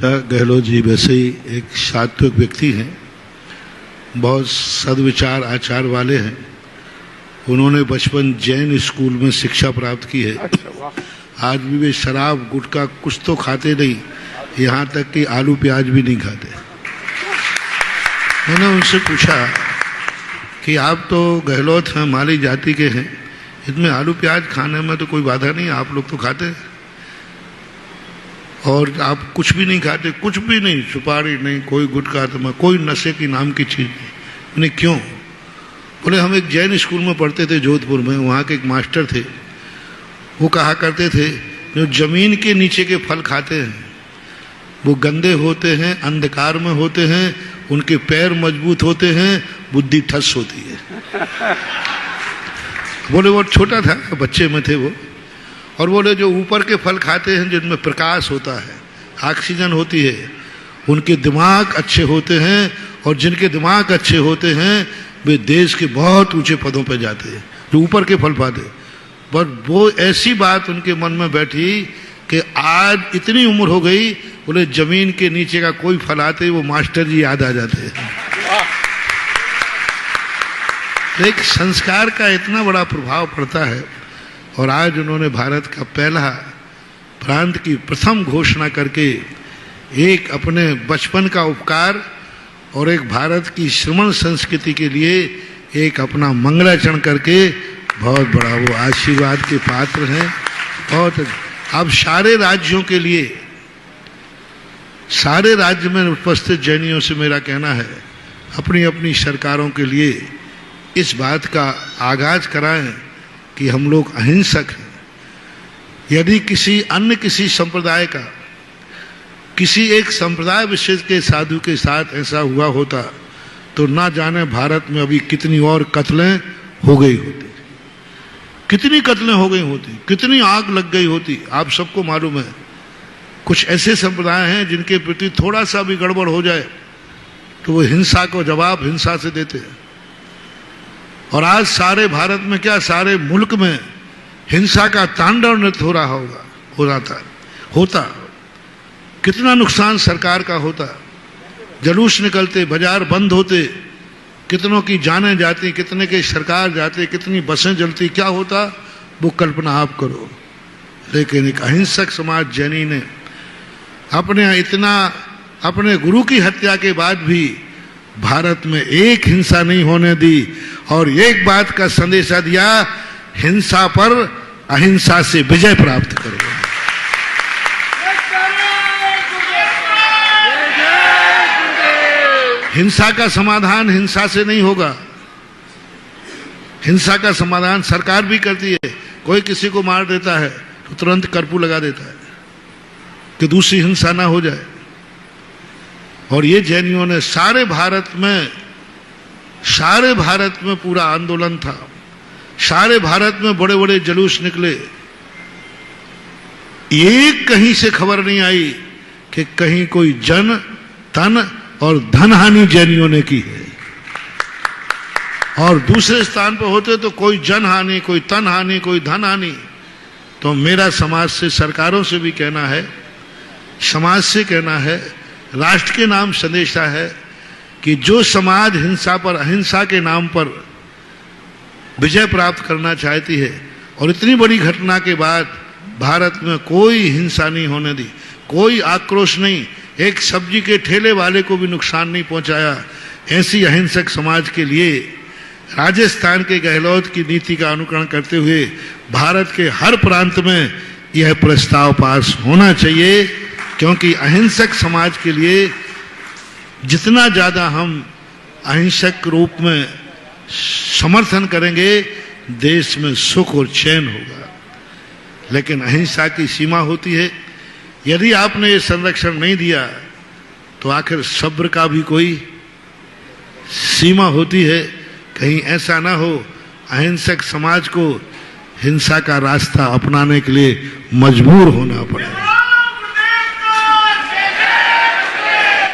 गहलोत जी वैसे ही एक सात्विक व्यक्ति हैं, बहुत सद्विचार आचार वाले हैं। उन्होंने बचपन जैन स्कूल में शिक्षा प्राप्त की है। आज भी वे शराब गुटखा कुछ तो खाते नहीं, यहाँ तक कि आलू प्याज भी नहीं खाते। मैंने उनसे पूछा कि आप तो गहलोत हैं, माली जाति के हैं, इसमें आलू प्याज खाने में तो कोई बाधा नहीं, आप लोग तो खाते हैं, और आप कुछ भी नहीं खाते, कुछ भी नहीं, सुपारी नहीं, कोई गुटखा तो कोई नशे की नाम की चीज़ नहीं। मैंने क्यों? बोले हम एक जैन स्कूल में पढ़ते थे जोधपुर में, वहाँ के एक मास्टर थे, वो कहा करते थे जो जमीन के नीचे के फल खाते हैं वो गंदे होते हैं, अंधकार में होते हैं, उनके पैर मजबूत होते हैं, बुद्धि ठस होती है। बोले वो छोटा था, बच्चे में थे वो, और बोले जो ऊपर के फल खाते हैं जिनमें प्रकाश होता है, ऑक्सीजन होती है, उनके दिमाग अच्छे होते हैं, और जिनके दिमाग अच्छे होते हैं वे देश के बहुत ऊंचे पदों पर जाते हैं, जो ऊपर के फल खाते। पर वो ऐसी बात उनके मन में बैठी कि आज इतनी उम्र हो गई, बोले जमीन के नीचे का कोई फल आते वो मास्टर जी याद आ जाते हैं। एक संस्कार का इतना बड़ा प्रभाव पड़ता है। और आज उन्होंने भारत का पहला प्रांत की प्रथम घोषणा करके एक अपने बचपन का उपकार और एक भारत की श्रमण संस्कृति के लिए एक अपना मंगलाचरण करके बहुत बड़ा वो आशीर्वाद के पात्र हैं। बहुत अब सारे राज्यों के लिए, सारे राज्य में उपस्थित जैनियों से मेरा कहना है, अपनी अपनी सरकारों के लिए इस बात का आगाज कराएं कि हम लोग अहिंसक हैं। यदि किसी संप्रदाय का, किसी एक संप्रदाय विशेष के साधु के साथ ऐसा हुआ होता तो ना जाने भारत में अभी कितनी और कत्लें हो गई होती, कितनी कत्लें हो गई होती, कितनी आग लग गई होती। आप सबको मालूम है कुछ ऐसे संप्रदाय हैं जिनके प्रति थोड़ा सा भी गड़बड़ हो जाए तो वो हिंसा को जवाब हिंसा से देते हैं। और आज सारे भारत में क्या, सारे मुल्क में हिंसा का तांडव नृत्य हो रहा होता। कितना नुकसान सरकार का होता, जलूस निकलते, बाजार बंद होते, कितनों की जानें जाती, कितने के सरकार जाते, कितनी बसें जलती, क्या होता वो कल्पना आप करो। लेकिन एक अहिंसक समाज जैनी ने अपने गुरु की हत्या के बाद भी भारत में एक हिंसा नहीं होने दी और एक बात का संदेशा दिया, हिंसा पर अहिंसा से विजय प्राप्त करो। हिंसा का समाधान हिंसा से नहीं होगा। हिंसा का समाधान सरकार भी करती है, कोई किसी को मार देता है तो तुरंत कर्फ्यू लगा देता है कि दूसरी हिंसा ना हो जाए। और ये जैनियों ने सारे भारत में पूरा आंदोलन था, सारे भारत में बड़े बड़े जुलूस निकले, एक कहीं से खबर नहीं आई कि कहीं कोई जन, तन और धन हानि जैनियों ने की है। और दूसरे स्थान पर होते तो कोई जन हानि, कोई तन हानि, कोई धन हानि। तो मेरा समाज से, सरकारों से भी कहना है, समाज से कहना है, राष्ट्र के नाम संदेशा है कि जो समाज हिंसा पर, अहिंसा के नाम पर विजय प्राप्त करना चाहती है और इतनी बड़ी घटना के बाद भारत में कोई हिंसा नहीं होने दी, कोई आक्रोश नहीं, एक सब्जी के ठेले वाले को भी नुकसान नहीं पहुंचाया, ऐसी अहिंसक समाज के लिए राजस्थान के गहलोत की नीति का अनुकरण करते हुए भारत के हर प्रांत में यह प्रस्ताव पास होना चाहिए। क्योंकि अहिंसक समाज के लिए जितना ज़्यादा हम अहिंसक रूप में समर्थन करेंगे, देश में सुख और चैन होगा। लेकिन अहिंसा की सीमा होती है। यदि आपने ये संरक्षण नहीं दिया तो आखिर सब्र का भी कोई सीमा होती है। कहीं ऐसा ना हो अहिंसक समाज को हिंसा का रास्ता अपनाने के लिए मजबूर होना पड़े।